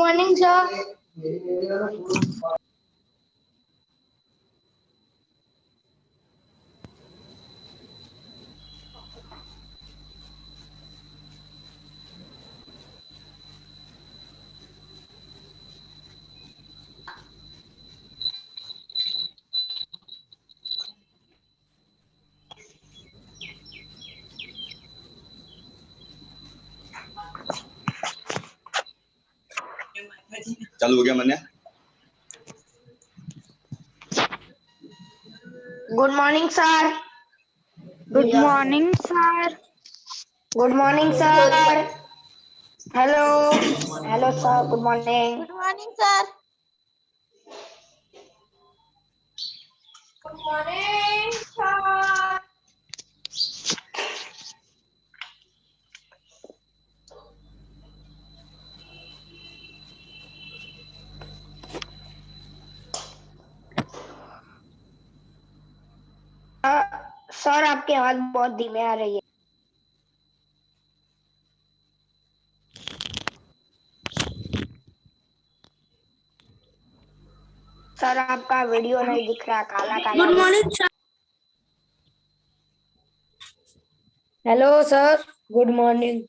morning, sir. चालू हो गया मैंने। Good morning, sir. Good morning, sir. Good morning, sir. Hello. Hello, sir. Good morning. Good morning, sir. Good morning, sir. Sir आपकी आवाज बहुत धीमे आ रही है। सर आपका वीडियो नहीं दिख रहा, काला काला। Good morning, sir. Hello sir, good morning.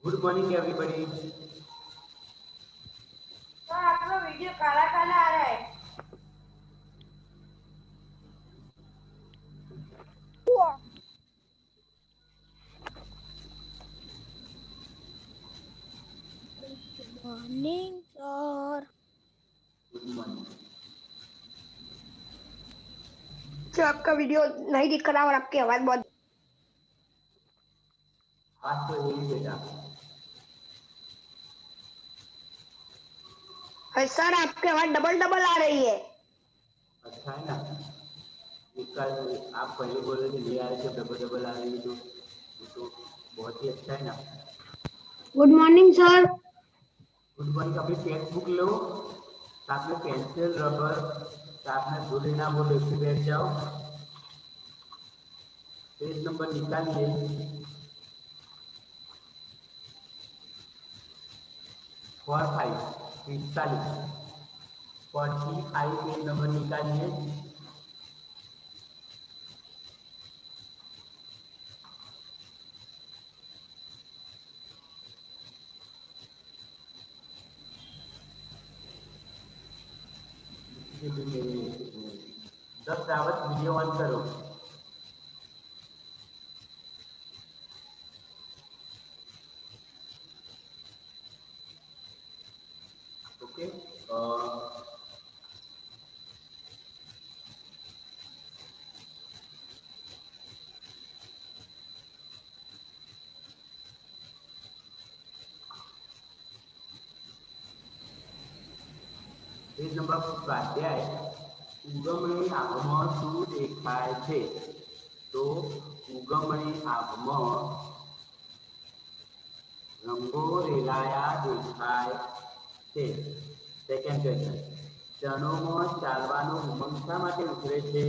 Good morning, everybody. Sir आपका वीडियो काला काला आ रहा है। Good morning, sir. Good morning. Sir आपका वीडियो नहीं दिख रहा और आपकी आवाज बहुत। आज तो यही बेटा। सर आपकी आवाज डबल डबल आ रही है। अच्छा है ना। इसका आप पहले बोल रहे थे ले आ रहे थे डबल डबल आ रही है तो बहुत ही अच्छा है ना। Good morning sir. Good morning. अपनी टेक्स्ट बुक लो, साथ में पेंसिल रबर, साथ में दो लेना वो लेके बैठ जाओ। पेज नंबर निकालिए 45 पेज नंबर निकालिए। दस रावत वीडियो ऑन करो। ओके। पेज नंबर स्वाध्याय ઉગમણી આભમાં શું દેખાય છે? તો ઉગમણી આભમાં રંગો રેલાયા દેખાય છે. સેકન્ડ ક્વેશ્ચન, ક્ષણોમાં ચાલવાનો ઉમંગ શા માટે ઉતરે છે?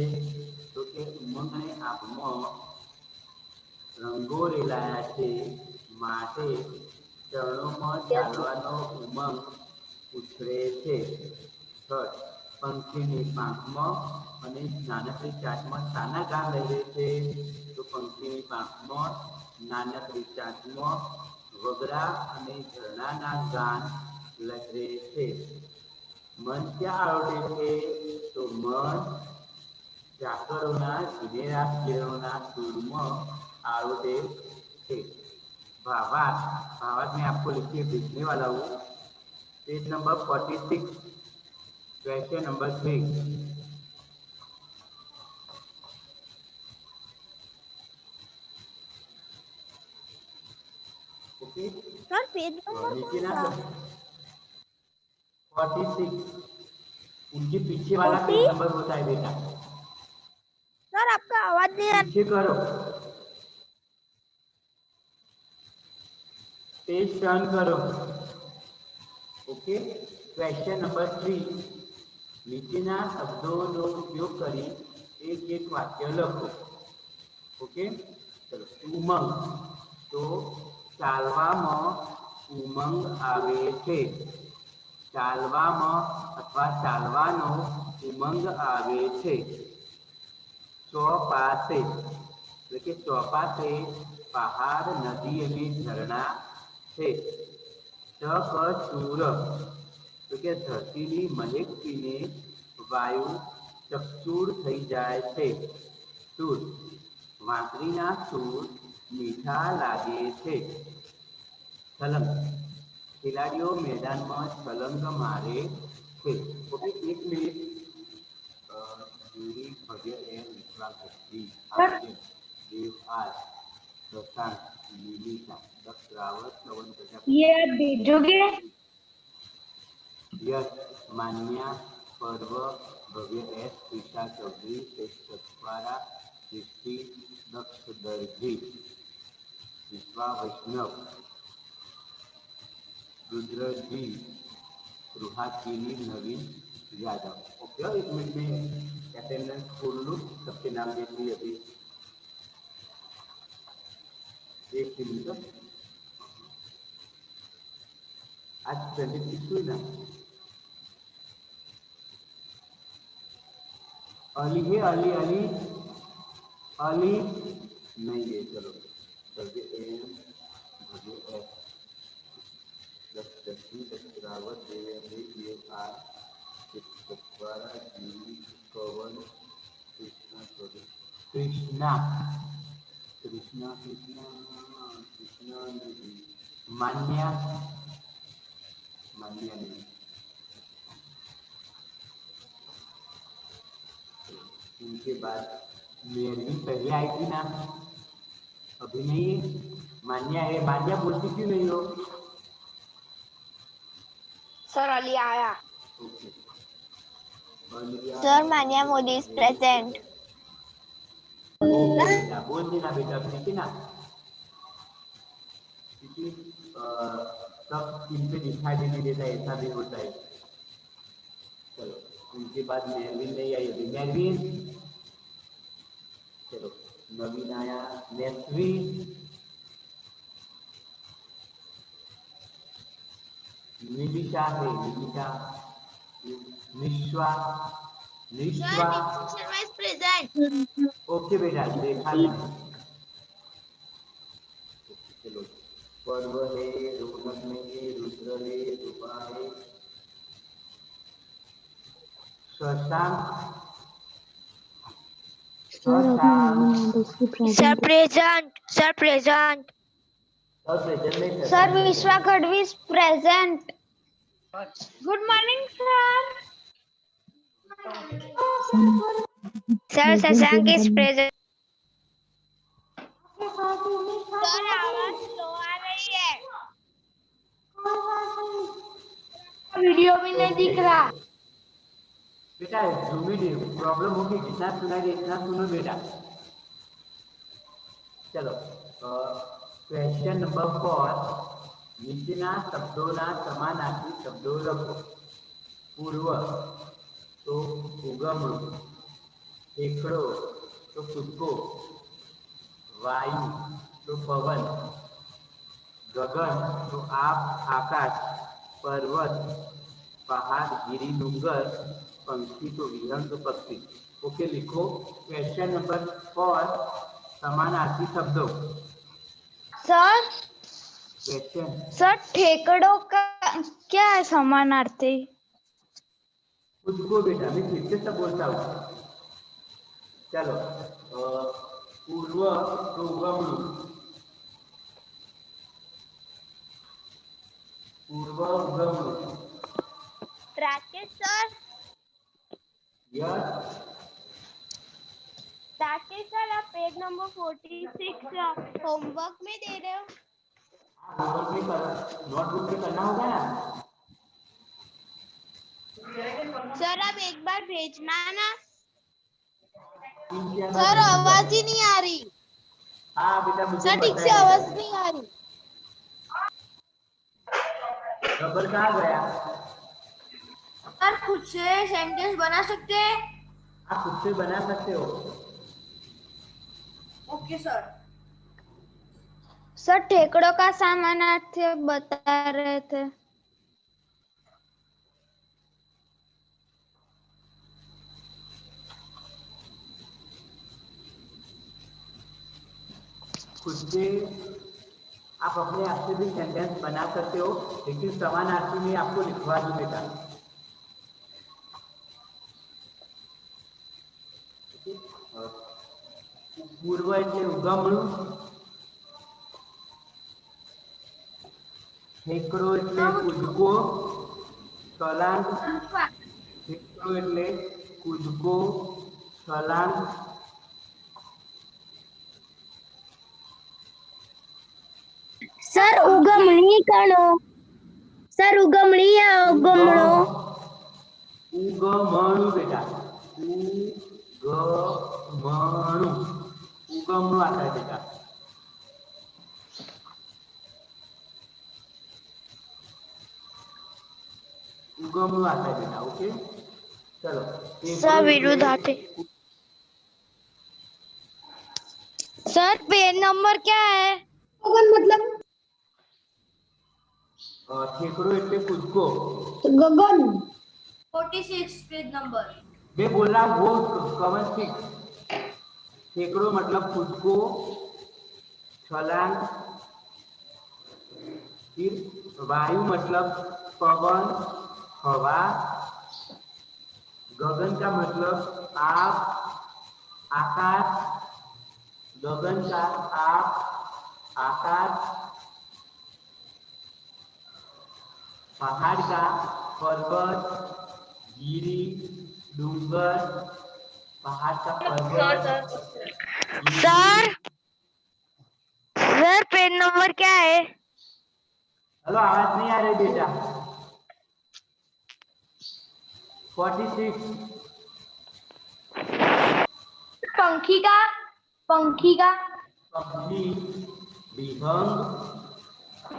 તો કે ઉમંગની આભમાં રંગો રેલાયા છે માટે ક્ષણોમાં ચાલવાનો ઉમંગ ઉછળે છે. થર્ડ, પંખીની પાંખમાં અને નાનકડી ચાંચમાં શાના ગાન લહેરે છે? તો પંખીની પાંખમાં નાનકડી ચાંચમાં વગડા અને ઝરણાના ગાન લહેરે છે. મન ક્યાં આવડે છે? તો મન ઝાકળોના ઘેરા કિરણોના सूरमा आवड़े थे। भावार्थ मैं आपको लिखिए भेजने वाला हूँ। Page number 46, question number 3। Okay Sir, page number नीचे कौन ना सा? 46 उनके पीछे वाला पेज नंबर होता है बेटा। सर आपका आवाज नहीं आ रहा। पीछे करो, पेज टर्न करो। ओके। क्वेश्चन नंबर 3, નીચેના શબ્દોનો ઉપયોગ કરી એક વાક્ય લખો। ઓકે, ચલો ઉમંગ તો ચાલવામાં ઉમંગ આવે છે. ચાલવામાં અથવા ચાલવાનો ઉમંગ આવે છે. ચોપાશે એટલે કે ચોપાશે પહાડ, નદી અને ઝરણા છે. ચકચૂર એટલે કે ધરતીની મહેકતીને વાયુ ચકચૂર થઈ જાય છે. સૂર વાંસળીના સૂર મીઠા લાગે છે. છલંગ ખેલાડીઓ મેદાનમાં છલંગ મારે છે. Okay, 1 minute. જૂરી, ભવ્ય એમ, વિશ્વાસ, ભક્તિ, આર્યન, દેવ આર, પ્રશાંત, નિમિષા, દક્ષ રાવત, પવન પ્રજાપતિ, ये आप भेजोगे? યશ, માન્યા, પર્વ, ભવ્ય એસ, ઈશા ચૌધરી, સચવારા, સૃષ્ટિ, દક્ષ દરજી, વિશ્વા વૈષ્ણવ, रुद्रजी, सुहासिनी, नवीन यादव. ओके, 1 मिनट में अटेंडेंस खोल लूँ, सबके नाम देख लीजिए अभी. 1 मिनट. आज 26 हुई ना. अली है, अली अली अली नहीं है. चलो भव्य एम, भव्य एस, दक्षिण रावत, देवेंद्र, देव आर, सतवारा, जीवी, पवन, कृष्णा चौधरी, कृष्णा कृष्णा कृष्णा कृष्णा नदी, मान्या मान्या नहीं. उनके बाद मेरी पहले आई थी ना, अभी नहीं है. मान्या है. मान्या बोलती क्यों नहीं हो? सर अली आया. Okay. Sir, Manya Modi is present. बेटा बोल देना बेटा, ठीक है ना. क्योंकि सब स्क्रीन पे दिखाई भी नहीं देता, ऐसा भी होता है. चलो, उनके बाद मेहरवीन नहीं आई अभी. मेहरवीन, चलो नवीन आया. नेस्वीन, निमिषा है. Nimisha, Nishwa, Nishwa. Sharma is present. Okay बेटा, देखा मैंने. चलो, पर्व है, रोनक में है, रुद्र है, रूपा है, Shashank. Sir present. Sir present. और प्रेजेंट में Sir Vishwa Khadvi is present. Good morning sir. Sir Sasank is present. Sir आवाज स्लो आ रही है. वीडियो भी नहीं दिख रहा. बेटा प्रॉब्लम होगी. जितना सुनाई दे इतना सुनो बेटा. चलो, क्वेश्चन नंबर 4. નીચેના શબ્દોના સમાનાર્થી શબ્દો લખો. પૂર્વ તો ઉગમણું, એકડો તો કૂદકો, વાયુ તો પવન, ગગન તો આકાશ, પર્વત, પહાડ, ગીરી, ડુંગર, पंक्षी तो विहंग पक्षी. ओके, लिखो क्वेश्चन नंबर 4 समानार्थी शब्दों. Sir question. सर ठेकड़ों का क्या है समानार्थी? खुद को बेटा मैं फिर से सब बोलता हूँ. चलो, पूर्व तो उगमणु, पूर्व उगमणु. Rakesh sir. Yes. Rakesh sir, आप पेज नंबर 46 होमवर्क में दे रहे हो? नोटबुक में करना होगा ना. सर आप एक बार भेजना ना. सर सर आवाज ही नहीं आ रही. हाँ बेटा, मुझे सर ठीक पता से है. आवाज नहीं आ रही. रबर कहाँ गया? सर खुद से सेंटेंस बना सकते हैं? आप खुद से बना सकते हो. Okay sir. सर ठेकड़ों का सामानार्थी बता रहे थे। खुद से आप अपने आप से भी सेंटेंस बना सकते हो, लेकिन समानार्थी में आपको लिखवा दूं बेटा। पूर्व એટલે ઉગમણું, ઠેકડો એટલે કૂદકો, છલાંગ, ઠેકડો એટલે કૂદકો, છલાંગ, सर उगमणी कणो। सर उगमणी या उगमणो? ઉગમણું બેટા, ઉગમણું, ઉગમણું आता है बेटा। उगमणुं आता है बेटा। ओके चलो सर विरुद्धार्थी। सर पेज नंबर क्या है? मतलब ठेकड़ो એટલે કૂદકો। गगन 46 पेज नंबर। मैं बोल रहा वो कवन सिख। ठेकड़ो मतलब कूदको, छलांग, फिर वायु मतलब पवन, हवा, गगन का मतलब आप, आकाश, गगन का आप, आकाश, पहाड़ का पर्वत, गिरी, डूंगर, पहाड़ का पर्वत। सर सर पेज नंबर क्या है? हेलो आवाज नहीं आ रही बेटा। 46। पंखी का पंखी का पक्षी, विहंग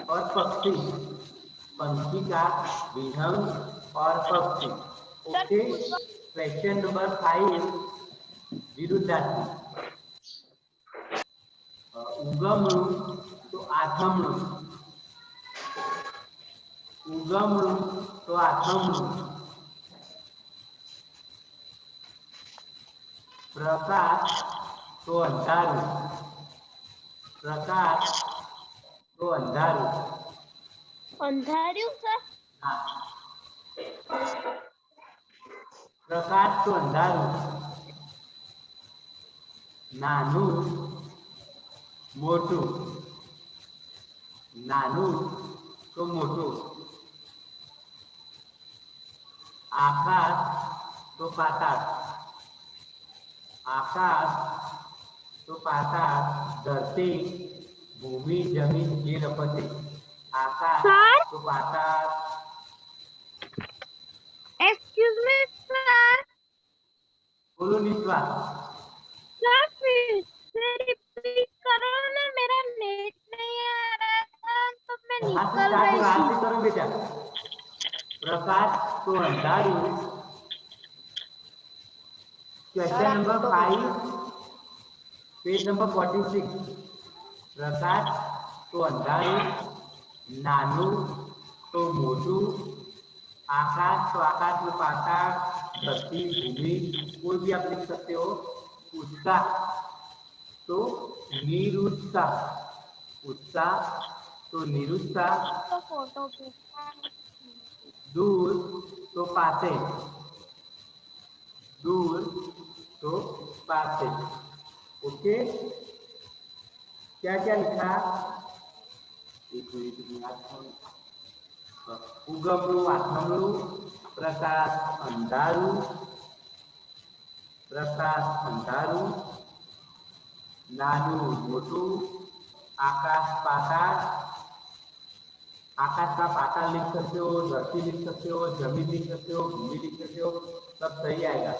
और पक्षी। पंखी का विहंग और पक्षी। Okay question number 5 विरुद्धार्थी। उगमणुं तो आथमणुं, उगमणुं तो आथमणुं, प्रकाश तो अंधारू, प्रकाश तो अंधारू। अंधारियों सर? हाँ प्रकाश तो अंधारू, नानू मोटू, नानू तो मोटू, आकाश तो पाताल, आकाश तो पाताल, धरती, भूमि, जमीन, ये रपते। आकाश तो पाताल। Excuse me sir. बोलो निस्वा। सर फिर से रिपीट करो ना, मेरा नेट नहीं आ रहा था तो मैं निकल रही थी। करो बेटा। प्रकाश तो अंधारू, क्वेश्चन नंबर 5 पेज नंबर 46। प्रकाश तो अंधारू, नानू तो मोटू, आकाश तो आकाश में पाताल, धरती, भूमि, कोई भी आप लिख सकते हो। उत्साह तो निरुत्साह, उत्साह तो निरुत्साह, तो फोटो पे दूर तो पासे, दूर तो पासे। ओके क्या क्या लिखा? एक मिनट उगमणुं आथमणुं, प्रकाश अंधारू, प्रकाश अंधारू, नानू मोटू, आकाश पाताल, आकाश का पाताल लिख सकते हो, धरती लिख सकते हो, जमीन लिख सकते हो, भूमि लिख सकते हो, सब सही आएगा।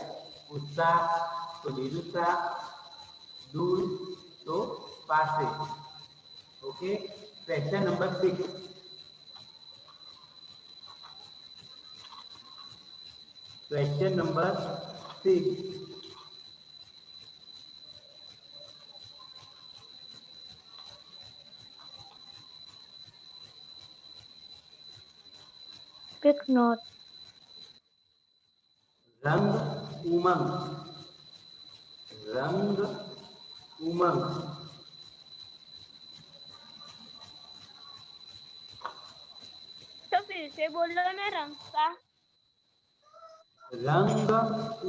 उत्साह तो निरुत्साह, दूर तो पासे। Okay question number 6। Question number 6 speak not. रंग उमंग, रंग उमंग, तो फिर से बोलो ना रंग का। रंग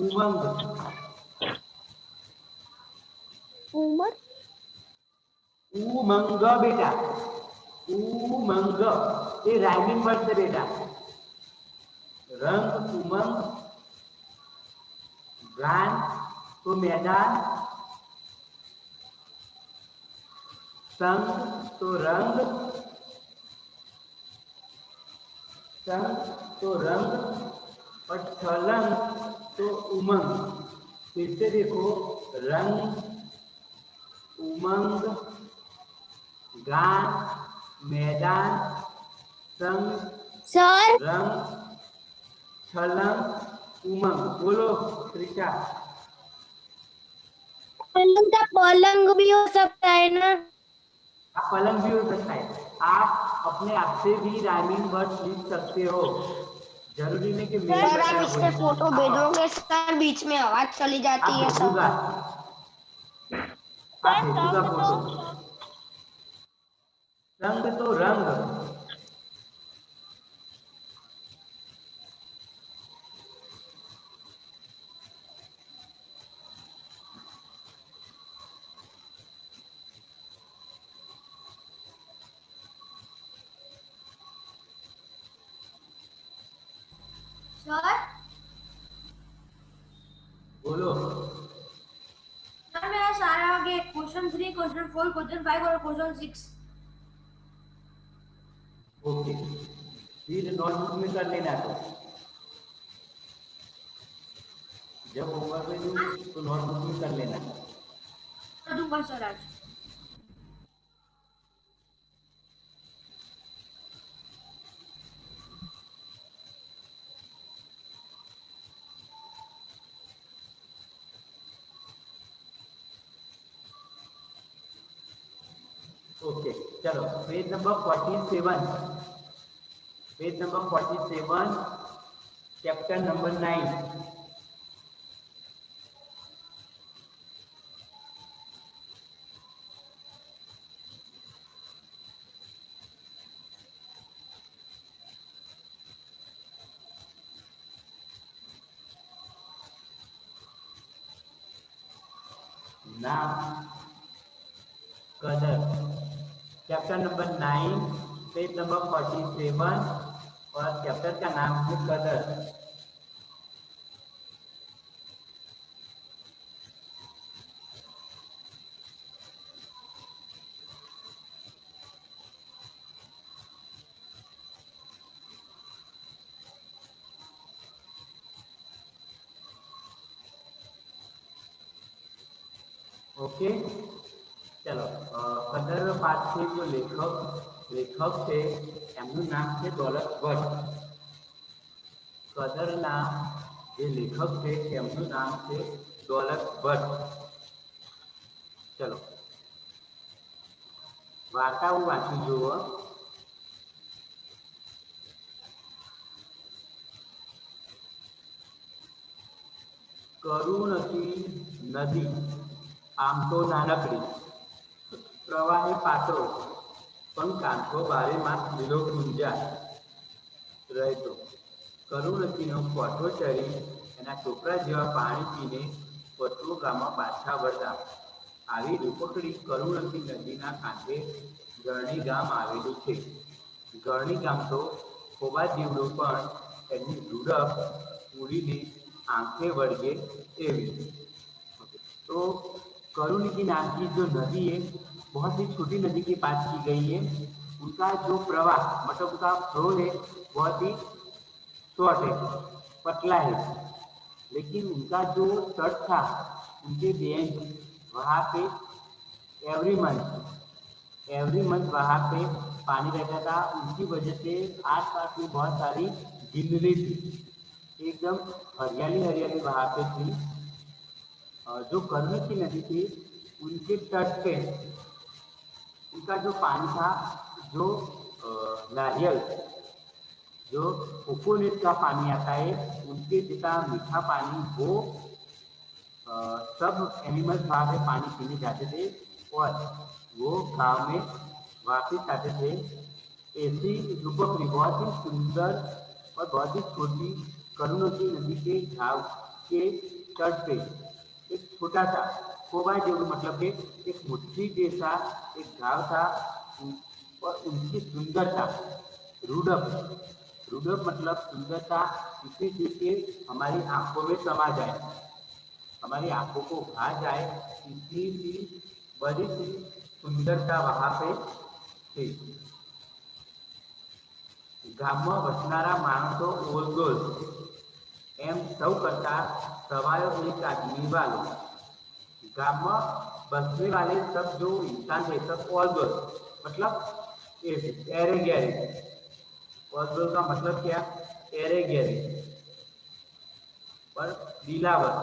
उमंग, उमर उमंग बेटा, उमंग, ये राइमिंग वर्ड है बेटा। रंग उमंग, गान तो मैदान, संग तो रंग, संग तो रंग, और छलंग तो उमंग। फिर से देखो, रंग उमंग, गान, मैदान, संग, सर रंग, छलंग, उमंग। बोलो त्रिषा। पलंग का पलंग भी हो सकता है ना। आप पलंग भी हो सकता है। आप अपने आप से भी राइमिंग वर्ड लिख सकते हो, जरूरी नहीं कि मेरे सर आप इसमें फोटो भेजोगे सर, बीच में आवाज चली जाती है सर। भेजूंगा, आप भेजूंगा फोटो। रंग तो रंग, सर बोलो। सर मेरा सारा आगे क्वेश्चन 3, क्वेश्चन 4, क्वेश्चन 5 और क्वेश्चन 6। ओके, फिर नोटबुक में कर लेना। तो जब होमवर्क में दूँ तो नोटबुक में कर लेना। कर दूंगा सर आज। ओके, चलो page number 47, page number 47, chapter number 9। नाम कदर, चैप्टर नंबर 9, पेज नंबर 47, और चैप्टर का नाम है कदर। ओके, चलो कदर पाठ છે जो લેખક છે એમનું નામ છે દોલત ભટ્ટ। કદરના જે લેખક છે એમનું નામ છે દોલત ભટ્ટ। ચલો વાર્તા હું વાંચી જુઓ। કરુણકી નદી આમ તો નાનકડી, પ્રવાહે પાતળો, પણ કાંઠો બારે માસ લીલો ગુંજા રહેતો। કરુણકીનો કોઠો ચરી એના છોકરા જેવા પાણી પીને પશુ ગામમાં પાછા વળતા। આવી રૂપકડી કરુણકી નદીના કાંઠે ગરણી ગામ આવેલું છે। ગરણી ગામ તો ખોબા જીવડું પણ એની ઝુડપ ઉડીને आंखें वड़गे एवी। तो करुणिकी नाम की जो नदी है बहुत ही छोटी नदी के पास की गई है। उनका जो प्रवाह मतलब उनका फ्लो है बहुत ही शॉर्ट है, पतला है, लेकिन उनका जो तट था उनके बैंक वहाँ पे एवरी मंथ वहाँ पे पानी रहता था। उनकी वजह से आसपास में बहुत सारी ग्रीनरी थी, एकदम हरियाली वहाँ पे थी। जो करुणकी नदी थी उनके तट पे उनका जो पानी था, जो नारियल जो कोकोनट का पानी आता है उनके जितना मीठा पानी वो सब एनिमल्स वहाँ पे पानी पीने जाते थे और वो गांव में वापिस आते थे। ऐसी रूपक बहुत ही सुंदर और बहुत ही छोटी करुणोती नदी के घाव के तट पे एक छोटा सा कोबा जेवू मतलब कि एक मुट्ठी जैसा एक गांव था और उनकी सुंदरता रूडप रूडप मतलब सुंदरता इसी चीज के हमारी आंखों में समा जाए, हमारी आंखों को भा जाए, इतनी सी बड़ी सी सुंदरता वहां पे थी। ગામમાં વસનારા માણસો ઓલગોલ એમ સૌ કરતા સવાયો एक आदमी वालों। गांव में बसने वाले सब जो इंसान थे सब ऑलगोल मतलब एरे गहरे। ऑलगोल का मतलब क्या? एरे गहरे पर दिलावर,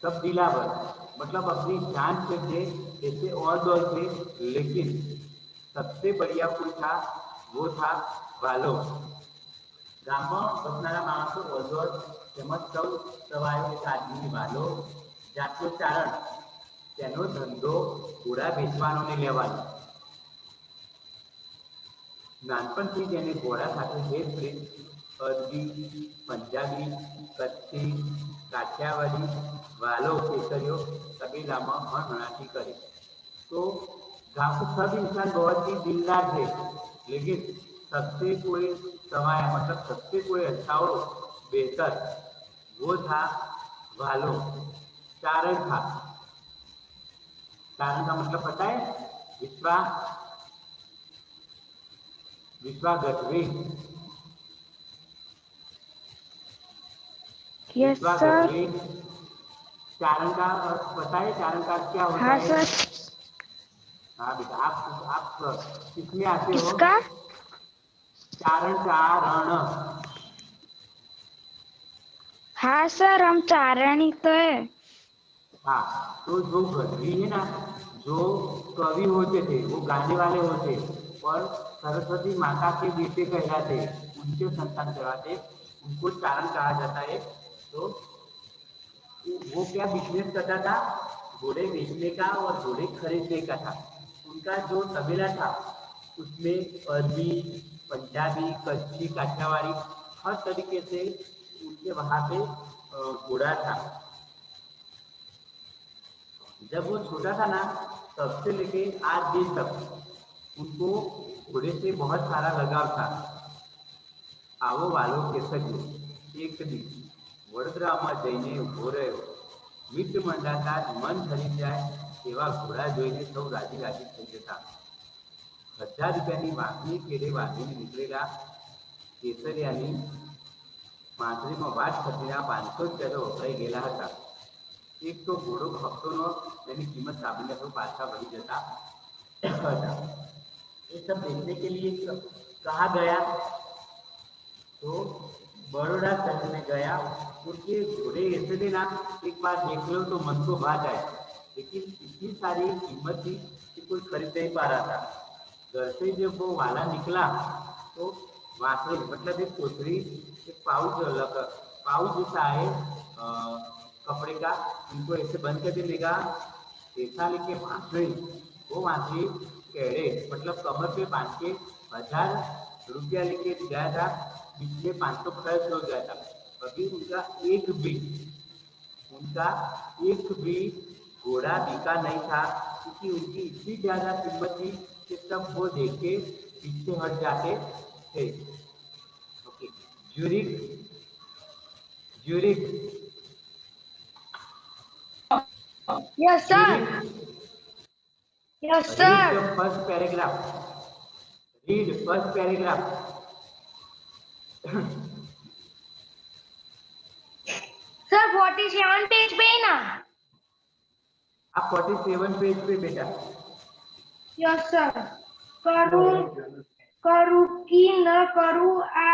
सब दिलावर मतलब अपनी जान से थे ऐसे ऑलगोल थे। लेकिन सबसे बढ़िया पुरुष था वो था वालो। गांव में बसनारा माणसो ओलगोल તેમજ સૌ સવાયો એક આદમી વાલો જાતનો ચારણ તેનો ધંધો ઘોડા વેચવાનો ને લેવાનો। નાનપણથી તેને ઘોડા સાથે જે પ્રેમ અરબી પંજાબી કચ્છી કાઠિયાવાડી વાલો કેસરીઓ કબીલામાં હણહણાટી करे। तो गांव के सब इंसान बहुत ही दिलदार थे लेकिन सबसे कोई सवाया मतलब सबसे कोई अच्छा और बेहतर वो था वालो, चारण था। चारण का मतलब पता है? विश्वा विश्वा गढ़वी। Yes sir. चारण का अर्थ पता है? चारण का क्या होता हाँ है? सर। हाँ बेटा, आप किसमें आते हो? किसका? चारण चारण। हाँ सर, हम चारणी तो है। हाँ, तो जो गढ़वी है ना, जो कवि होते थे वो गाने वाले होते और सरस्वती माता के बेटे कहलाते, उनके संतान कहलाते, उनको चारण कहा जाता है। तो वो क्या बिजनेस करता था? घोड़े बेचने का और घोड़े खरीदने का था। उनका जो तबेला था उसमें अरबी पंजाबी कच्छी काठियावाड़ी हर तरीके से उनके वहाँ पे घोड़ा था। जब वो छोटा था ना तब से लेके आज दिन तक उनको घोड़े से बहुत सारा लगाव था। आवो वालो केसरी एक दिन વડોદરામાં જઈને ઊભો રહ્યો। મિત્ર મંડાતા જ મન ધરી જાય એવા ઘોડા જોઈને સૌ રાજી રાજી થઈ જતા। 1000 રૂપિયાની વાંસની કેડે બાંધીને નીકળેલા કેસરિયાની પાંદડીમાં વાત ખસીને 500 રૂપિયા વપરાઈ ગયેલા હતા। એક તો ઘોડો હપ્તોનો તેની કિંમત સાંભળીને સૌ પાછા વળી જતા હતા। ये सब देखने के लिए कहाँ गया? तो बड़ौदा शहर में गया। उनके घोड़े ऐसे थे ना, एक बार देख लो तो मन को भा जाए, लेकिन इतनी सारी कीमत थी कि कोई खरीद नहीं पा रहा था। घर से जब वो वाला निकला तो वहाँ से मतलब एक कोथरी एक पाउच जैसा है कपड़े का, उनको ऐसे बंद करके लेगा, ऐसा लेके भांसड़ी वो भांसड़ी कैड़े मतलब कमर पे बांध के 1000 रुपया लेके गया था। पिछले 500 खर्च हो गया था। अभी उनका एक भी घोड़ा बिका नहीं था क्योंकि उनकी इतनी ज्यादा कीमत थी कि सब वो देख के पीछे हट जाते थे। Okay, Zurich Zurich yes sir. Yes sir. Read the first paragraph. Read first paragraph. Sir 47 page पे है ना? आप 47 पेज पे बेटा। Yes sir. करूँ कि न करूँ आ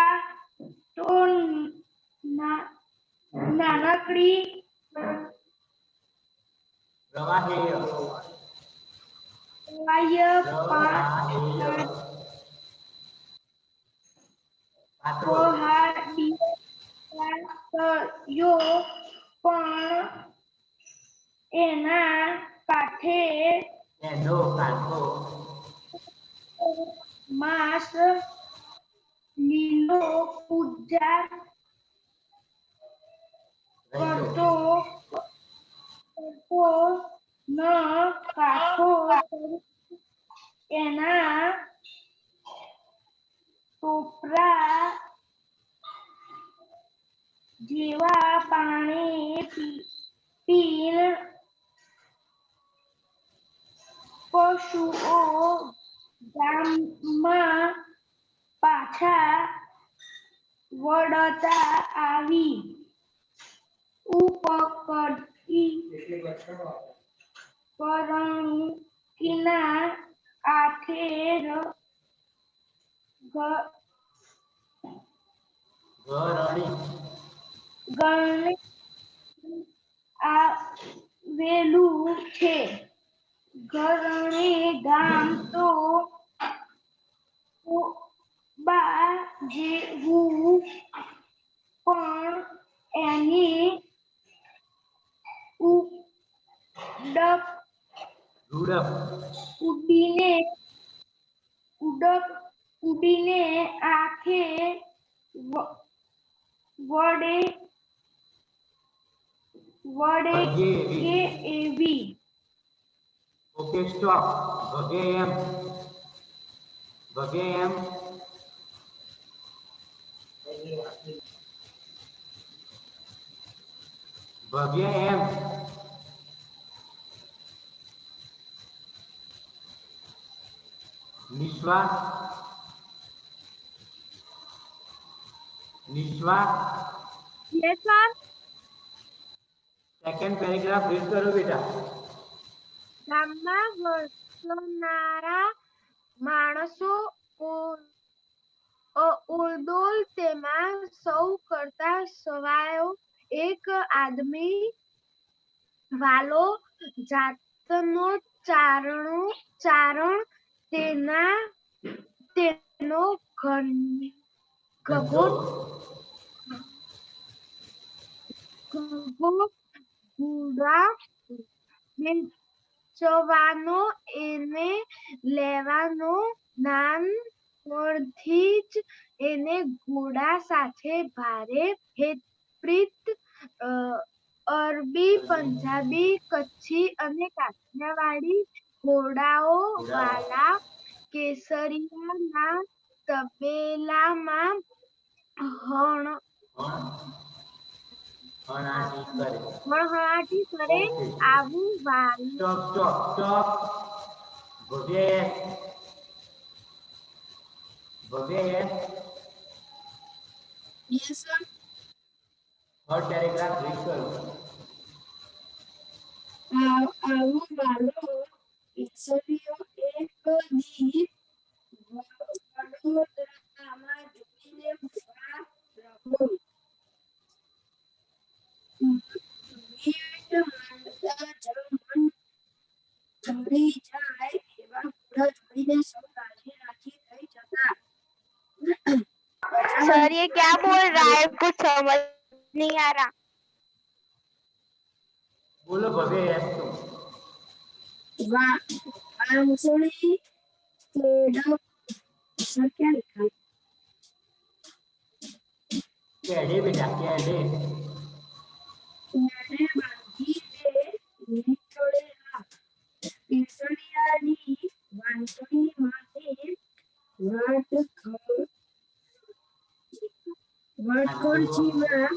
तो नानकड़ी रवाहेय પાત્રો પહાડિયો પણ એના કાંઠે એનો કાંઠો માંસ લીલો પૂજા રહેતો કરતો ન કાંઠો એના ટોપરા જેવા પાણી પીન પશુઓ ગામમાં પાછા વળતા આવી ઉપકડતી કરણકીના આથેર ઘરણી આવેલું છે. ઘરણી ગામ તો બા જેવું પણ એની ઉડપ ઉડીને આંખે વડે કે એવી. Okay stop. ભગે એમ Nishwa Yes, sir. Second paragraph read કરો બેટા. ગામમાં વસનારા માણસો ઉલડોલ તેમાં સૌ કરતા સવાયો એક આદમી વાલો જાતનો ચારણ તેનો ગગોટ ઘોડા વેચવાનો એને લેવાનો નાન પરથી જ એને ઘોડા સાથે ભારે હેતપ્રીત અરબી પંજાબી કચ્છી અને કાઠિયાવાડી ઘોડાઓ વાલા કેસરિયાના તબેલામાં હણહણાટી કરે આવું વાલું. સ્ટોપ. ભગે Yes, sir. Third paragraph read કરો. આવું વાલો કેસરીઓ એક દી વડોદરામાં જોઈને ઉભા રહો. મીટ માંડતા જ મન ચડી જાય એવા ઘોડા જોઈને સૌ રાજી થઈ જતા. सर ये क्या बोल रहा है कुछ समझ नहीं आ रहा. બોલો ભગે એમ તો. વાંસળી કેડપ સર क्या लिखा है? કેડે બેટા કેડે. કેડે બાંધીને નીકળેલા કેસરિયાની વાંસળીમાંથી વાટખોરજીમાં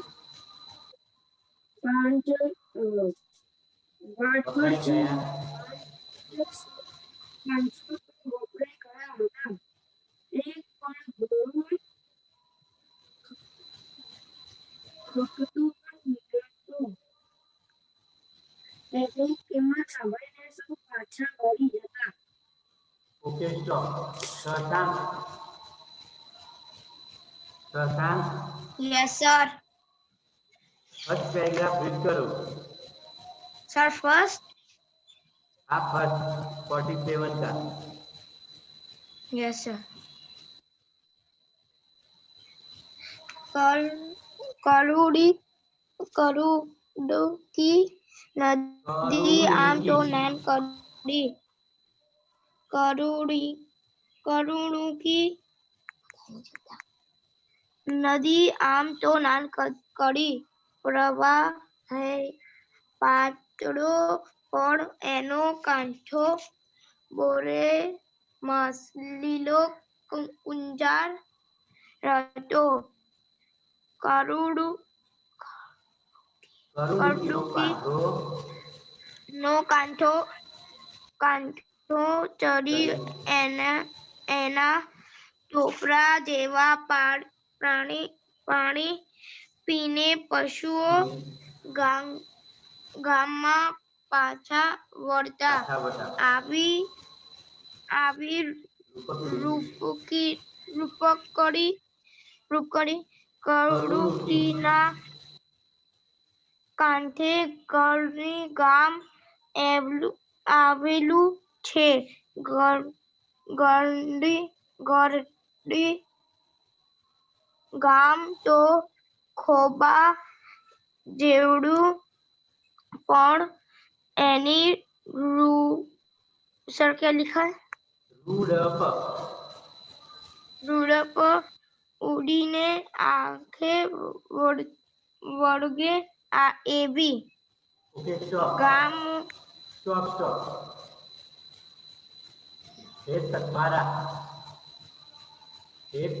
ગોપડે ગયા હતા. એક પણ ગોળ ખપતું પણ નીકળતું. તેની કિંમત સાંભળીને સૌ પાછા વળી જતા. Okay stop. Shashank. Yes sir. First paragraph read કરો. Sir first. आप फर्स्ट 47 का. Yes sir. करुड़ी करुड़ी नदी आम तो नैन करी करुड़ी करुणु की नदी आम तो नान करी प्रवाह है पातળો પણ એનો કાંઠો બોરે મસલીલો કુંજાર રતો કરુડુકી નો કાંઠો ચડી એના ટોપરા જેવા પાણી પીને પશુઓ ગામમાં પાછા વળતા આવી રૂપકડી કરુડીના કાંઠે ગરડી ગામ આવેલું છે. ગરડી ગામ તો ખોબા જેવડું પણ એની સર क्या लिखा है रूडप उड़ीने आंखे वड़गे एवी गाम स्टॉप एक तकबारा एक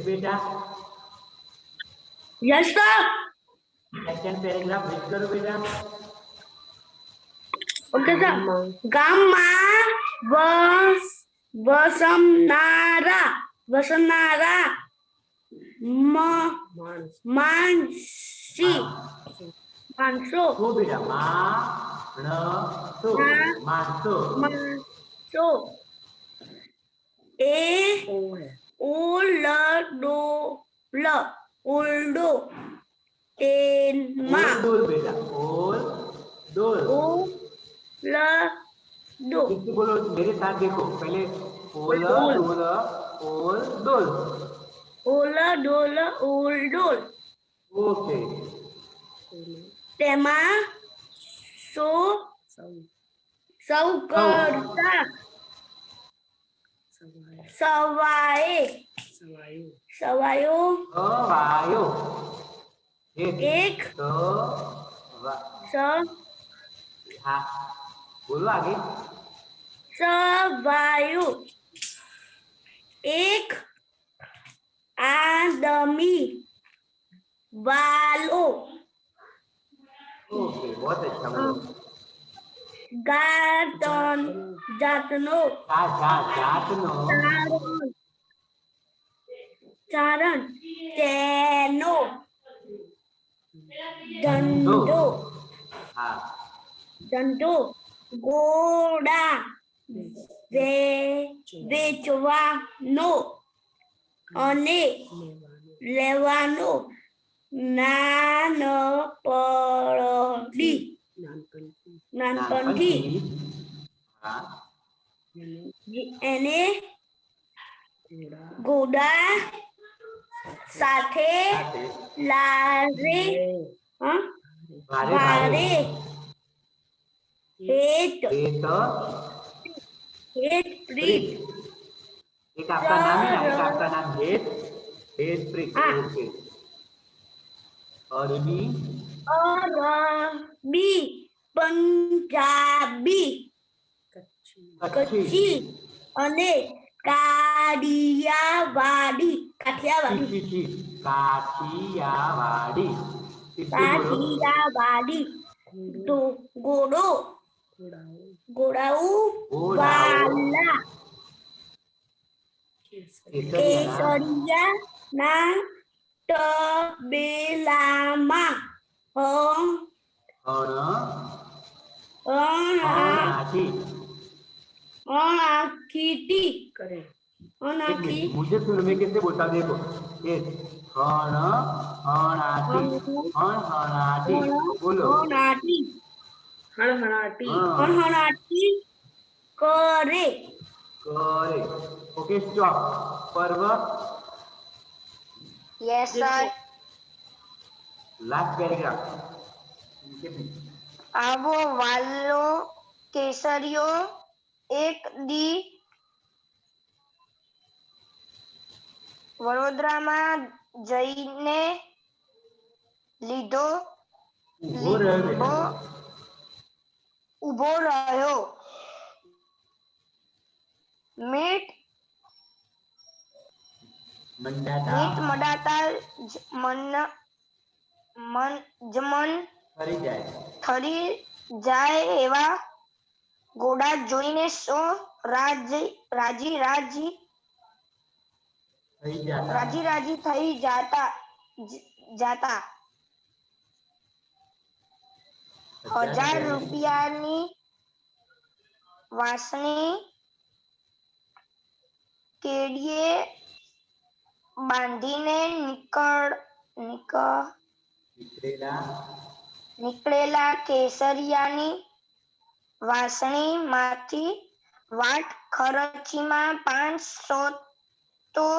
बेटा yes sir second paragraph read करो बेटा ओके सर गामમાં વસનારા માણસો તો બેટા માણસો એ ઓલડો તેમાં डोल बेटा ओल डोल ઓલડો किसी बोलो मेरे साथ देखो पहले ओल डोल ओल डोल ઓલડોલ ओके તેમાં સૌ કરતા સવાયો वायो एक हाँ बोलो आगे सवायो एक आदमी वालो ओके बहुत अच्छा बोलो जातनो चारण तेनो ધંધો ઘોડા વેચવાનો અને લેવાનો નાનપણથી એને ઘોડા સાથે ભારે हेत प्रीत एक आपका नाम है एक आपका नाम हेत प्रीत ओके अरबी पंजाबी कच्छी અને કાઠિયાવાડી ઘોડાઓ વાલા કેસરિયા ના તબેલામાં मुझे सुन में कैसे बोलता देखो बोलो हणाटी करे ओके स्टॉप पर्व यस सर। लास्ट पैराग्राफ इनके पीछे આવો વાલો કેસરીયો એક દી વડોદરામાં જઈને લીધો ઊભો રહ્યો બેટા. ઊભો રહ્યો મીટ મંડાતા મડાતા મન ફરી જાય. થરી જાય એવા ઘોડા જોઈને સો રાજી રાજી થઈ જતા રાજી રાજી થઈ જાતા 1000 રૂપિયાની વાસણી કેડીએ બાંધીને નીકળેલા કેસરિયાની વાસણીમાંથી વાટ ખર્ચીમાં 500 તો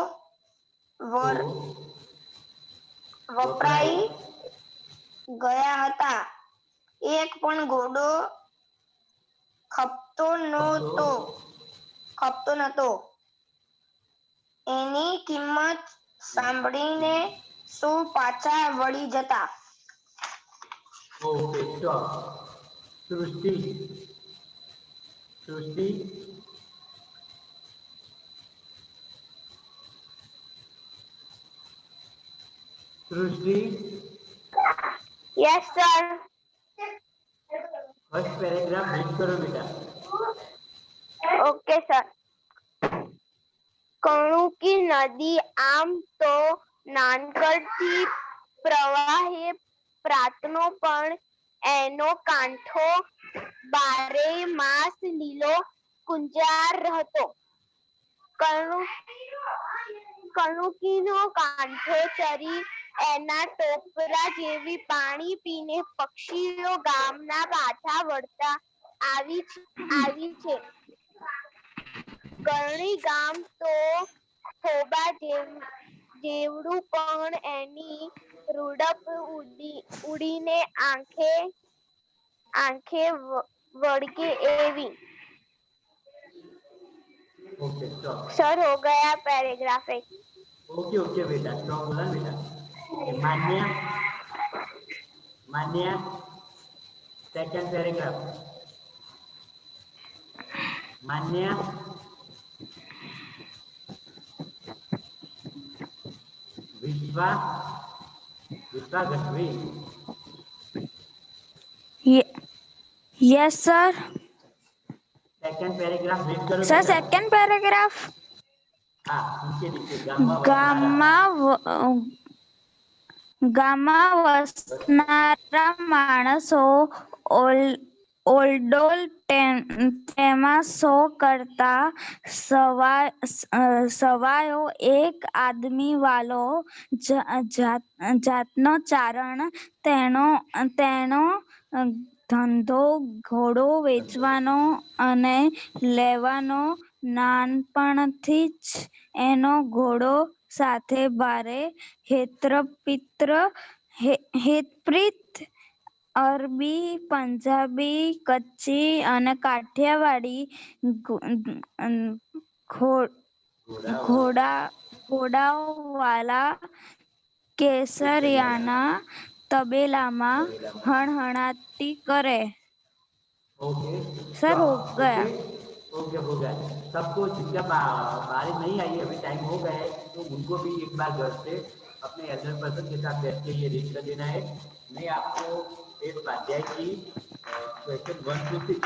વપરાઈ ગયા હતા. એક પણ ઘોડો ખપતો નહોતો. એની કિંમત સાંભળીને શું પાછા વળી જતા. Okay stop. Srishti yes sir. First paragraph read करो बेटा. Okay sir. કણુ કી નદી આમ તો નાનકડથી પ્રવાહે પ્રાંતનો પણ એનો કાંઠો બારે માસ લીલો ગુંજાર હતો. કણુકીનો કાંઠો ચરી એના ટોપરા જેવી પાણી પીને પક્ષીઓ ગામના પાછા વળતા આવી છે. કરણી ગામ તો થોબા જેવડું પણ એની રૂડપ ઉડીને આંખે વળગે એવી. Okay stop. सर हो गया पैराग्राफ 1। ओके बेटा स्टॉप बोला बेटा. मान्या second paragraph. Manya Vishwa Gadhvi. Yes sir. Second paragraph read करो सर बेटा. सेकंड पैराग्राफ हाँ नीचे ગામમાં વસનારા માણસો ઓલડોલ તેમાં 100 કરતા સવાયો એક આદમી વાલો જાતનો ચારણ. તેનો ધંધો ઘોડો વેચવાનો અને લેવાનો. નાનપણથી જ એનો ઘોડો સાથે ભારે હેતપ્રીત. અરબી, પંજાબી, કચ્છી અને કાઠિયાવાડી ઘોડાવાલા કેસરિયાના તબેલામાં હણહણાતી કરે. ओके सर हो गया। ओके हो गया. सबको जिसका बारिश नहीं आई है अभी टाइम हो गया है तो उनको भी एक बार घर से अपने एल्डर पर्सन के साथ बैठ के ये रीड कर देना है. मैं आपको एक स्वाध्याय की क्वेश्चन 1 to 6